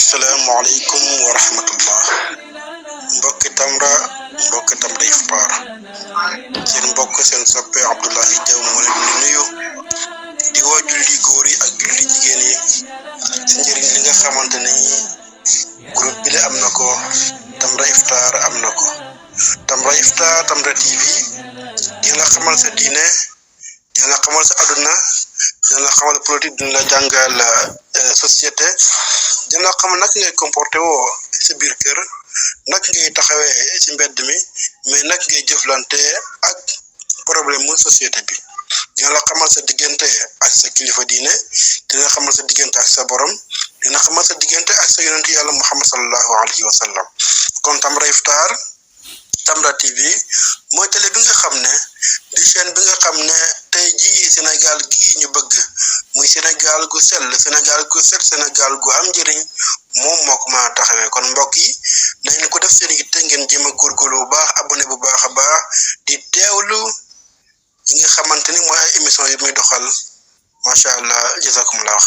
asalaamaaleykum wa rahmatullah mbokki Tamra Iftar seen mbokk seen soppe Abdoulaye Diaw moo leen di nuyu di woo julli góor yi ak julli jigéen yi ci njëriñ li nga xamante ne groupe bi la am na ko Tamra Iftar am na ko Tamra Iftar Tamra TV dina la xamal sa diine dina la xamal sa aduna dina la xamal politique dina la jàngal société dina la xamal nag ngay comporté woo sa biir kër nag ngay taxawee ci mbedd mi mais nag ngay jëflante ak problème mu société bi dina la xamal sa diggante ak sa kilifa diine dina xamal sa diggante ak sa borom dina xamal sa diggante ak sa yonent yàlla Muhammad sallallahu alayhi wa sallam kon Tamra Iftar Tamra TV mooy télé bi nga xam ne di chaîne bi nga xam ne tey jii Sénégal gii ñu bëgg muy Sénégal gu sell Sénégal gu set Sénégal gu am njëriñ moom moo ko mën a taxawee kon mbokk yi nañ ko def seen yitte ngeen jéem a góorgóorlu bu baax abonné bu baax a baax di teewlu yi nga xamante ni mooy ay émission yi muy doxal macha allah jazakumullah